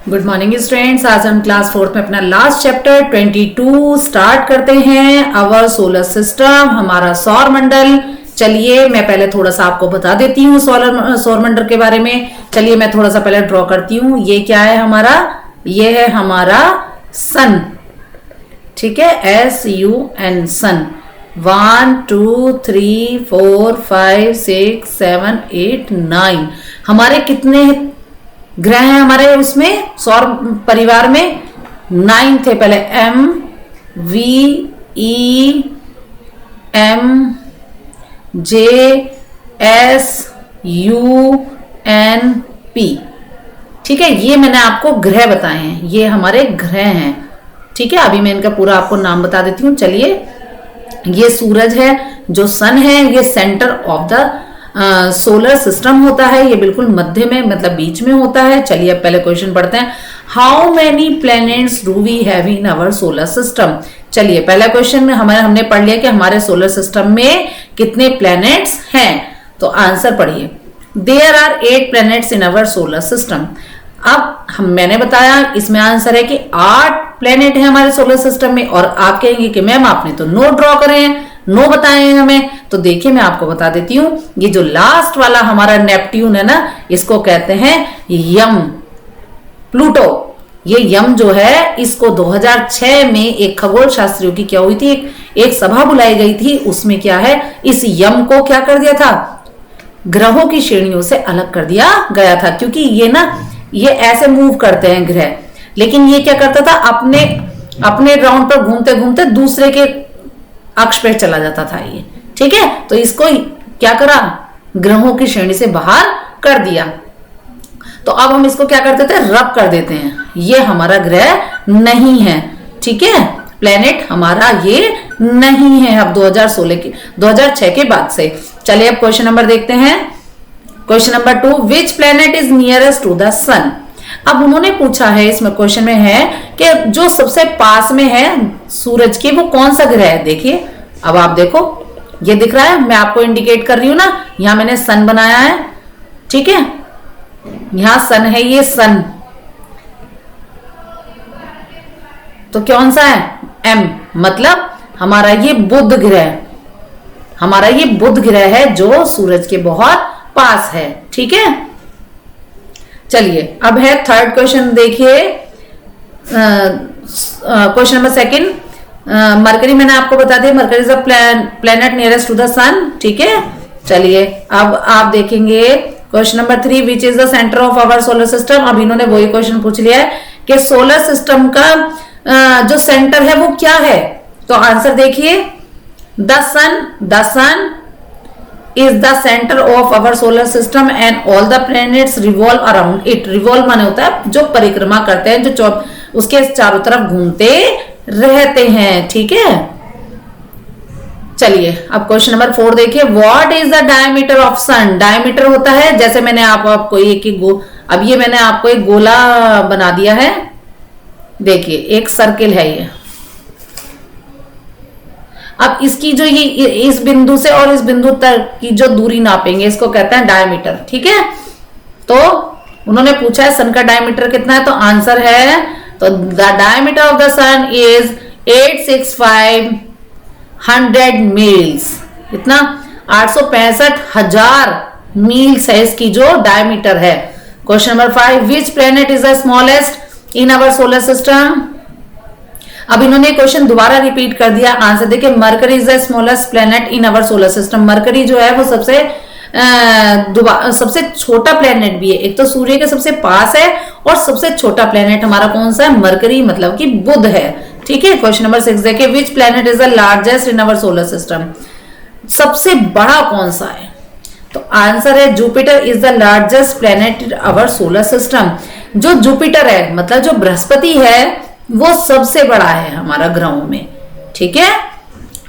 Good morning students. आज हम class 4 में अपना लास्ट चैप्टर 22 स्टार्ट करते हैं। अवर सोलर सिस्टम, हमारा सौर मंडल। चलिए मैं पहले थोड़ा सा आपको बता देती हूँ सौर मंडल के बारे में। चलिए मैं थोड़ा सा पहले ड्रॉ करती हूँ। ये क्या है हमारा? ये है हमारा सन, ठीक है, SUN सन। 1 2 3 4 5 6 7 8 9 हमारे कितने ग्रह हैं हमारे उसमें सौर परिवार में? 9 थे पहले। MVEMJSUNP, ठीक है। ये मैंने आपको ग्रह बताए हैं, ये हमारे ग्रह हैं, ठीक है। अभी मैं इनका पूरा आपको नाम बता देती हूँ। चलिए, ये सूरज है, जो सन है, ये centre of the solar system होता है, ये बिल्कुल मध्य में मतलब बीच में होता है। चलिए अब पहले क्वेश्चन पढ़ते हैं। How many planets do we have in our solar system? चलिए पहला क्वेश्चन में हमने पढ़ लिया कि हमारे सोलर सिस्टम में कितने प्लैनेट्स हैं। तो आंसर पढ़िए। There are 8 planets in our solar system. अब मैंने बताया इसमें आंसर है कि 8 प्लैनेट है हमारे सोलर सिस्टम में। और आप कहेंगे कि मैम आपने तो नो ड्रॉ करे हैं, नो बताए हैं हमें। तो देखिए मैं आपको बता देती हूं। ये जो लास्ट वाला हमारा नेपट्यून है ना, इसको कहते हैं यम, प्लूटो। ये यम जो है, इसको 2006 में एक खगोल शास्त्रियों की क्या हुई थी, एक सभा बुलाई गई थी। उसमें क्या है, इस यम को क्या कर दिया था, ग्रहों की श्रेणियों से अलग कर दिया गया था। क्योंकि ये ऐसे मूव करते हैं ग्रह, लेकिन ये क्या करता था, अपने राउंड पर घूमते घूमते दूसरे के अक्ष पे चला जाता था ये, ठीक है। तो इसको क्या करा, ग्रहों की श्रेणी से बाहर कर दिया। तो अब हम इसको क्या करते थे, रब कर देते हैं। ये हमारा ग्रह नहीं है, ठीक है, प्लेनेट हमारा ये नहीं है अब 2006 के बाद से। चलिए अब क्वेश्चन नंबर देखते हैं। Question number 2, which planet is nearest to the sun? अब उन्होंने पूछा है, इसमें क्वेश्चन में है कि जो सबसे पास में है सूरज के, वो कौन सा ग्रह है। देखिए अब आप देखो, ये दिख रहा है, मैं आपको इंडिकेट कर रही हूं ना, यहां मैंने सन बनाया है, ठीक है, यहां सन है, ये सन। तो कौन सा है, M, मतलब हमारा ये बुध ग्रह, हमारा ये बुध ग्रह है जो सूरज के बहुत पास है, ठीक है। चलिए अब है थर्ड क्वेश्चन। देखिए क्वेश्चन नंबर 2, मरकरी मैंने आपको बता दिया, Mercury is a planet nearest to the sun, ठीक है। चलिए अब आप देखेंगे question number 3, which is the centre of our solar system. अब इन्होंने वही क्वेश्चन पूछ लिया है कि सोलर सिस्टम का जो सेंटर है वो क्या है। तो आंसर देखिए, the sun is the center of our solar system and all the planets revolve around it. revolve माने होता है जो परिक्रमा करते हैं, जो उसके चारों तरफ घूमते रहते हैं, ठीक है। चलिए अब क्वेश्चन नंबर 4 देखिए। What is the diameter of sun? Diameter होता है, जैसे मैंने आपको अब ये मैंने आपको एक गोला बना दिया है, देखिए एक सर्किल है ये। अब इसकी जो ये इस बिंदु से और इस बिंदु तक की जो दूरी नापेंगे, इसको कहते हैं डायमीटर, ठीक है। तो उन्होंने पूछा है सन का डायमीटर कितना है, तो आंसर है, तो the diameter of the sun is 86500 miles. इतना 865,000 मील्स है इसकी जो डायमीटर है। Question number 5, which planet is the smallest in our solar system? अब इन्होंने क्वेश्चन दोबारा रिपीट कर दिया। आंसर देखिए, Mercury is the smallest planet in our solar system. Mercury जो है वो सबसे छोटा प्लेनेट भी है। एक तो सूर्य के सबसे पास है और सबसे छोटा प्लेनेट हमारा कौन सा है, मरकरी, मतलब कि बुध है, ठीक है। क्वेश्चन नंबर 6 देखिए, विच planet is the largest in our solar system? सबसे बड़ा कौन सा है? तो आंसर है Jupiter is the largest planet in our solar system. जो जुपिटर है, मतलब जो बृहस्पति है, वो सबसे बड़ा है हमारा ग्रहों में, ठीक है।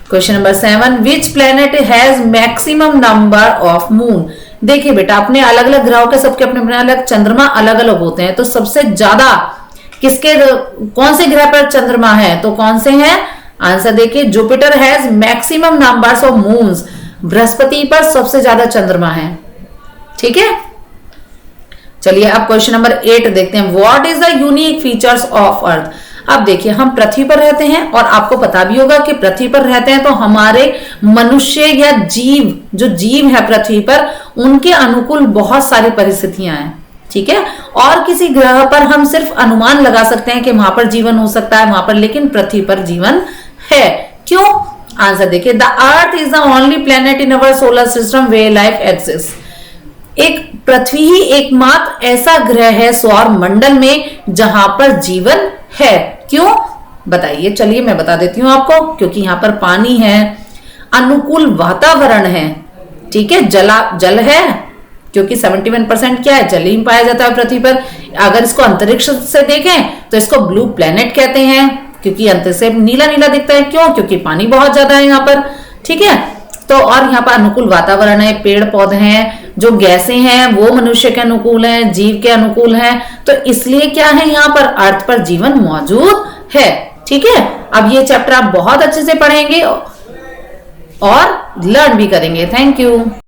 Question number 7, which planet has maximum number of moon? देखिए बेटा, अपने अलग अलग ग्रहों के सबके अपने अपने अलग चंद्रमा अलग अलग होते हैं। तो सबसे ज्यादा कौन से ग्रह पर चंद्रमा है, तो कौन से हैं? आंसर देखिए, Jupiter has maximum numbers of moons. Brihaspati पर सबसे ज्यादा चंद्रमा है, ठीक है। चलिए अब क्वेश्चन नंबर 8 देखते हैं। What is the unique features of earth. अब देखिए हम पृथ्वी पर रहते हैं और आपको पता भी होगा कि पृथ्वी पर रहते हैं तो हमारे मनुष्य या जीव, जो जीव है पृथ्वी पर, उनके अनुकूल बहुत सारी परिस्थितियां हैं, ठीक है। और किसी ग्रह पर हम सिर्फ अनुमान लगा सकते हैं कि वहां पर जीवन हो सकता है वहां पर, लेकिन पृथ्वी पर जीवन है। क्यों? आंसर देखिए, the earth is the only planet in our solar system where life exist. एक पृथ्वी ही एकमात्र ऐसा ग्रह है सौर मंडल में जहां पर जीवन है। क्यों बताइए? चलिए मैं बता देती हूं आपको। क्योंकि यहां पर पानी है, अनुकूल वातावरण है, ठीक है, जल है, क्योंकि 71% क्या है, जल ही पाया जाता है पृथ्वी पर। अगर इसको अंतरिक्ष से देखें तो इसको ब्लू प्लेनेट कहते हैं, क्योंकि अंत से नीला नीला दिखता है। क्यों? क्योंकि पानी बहुत ज्यादा है यहाँ पर, ठीक है। तो और यहाँ पर अनुकूल वातावरण है, पेड़ पौधे हैं, जो गैसें हैं वो मनुष्य के अनुकूल हैं, जीव के अनुकूल हैं। तो इसलिए क्या है, यहाँ पर अर्थ पर जीवन मौजूद है, ठीक है। अब ये चैप्टर आप बहुत अच्छे से पढ़ेंगे और लर्न भी करेंगे। Thank you.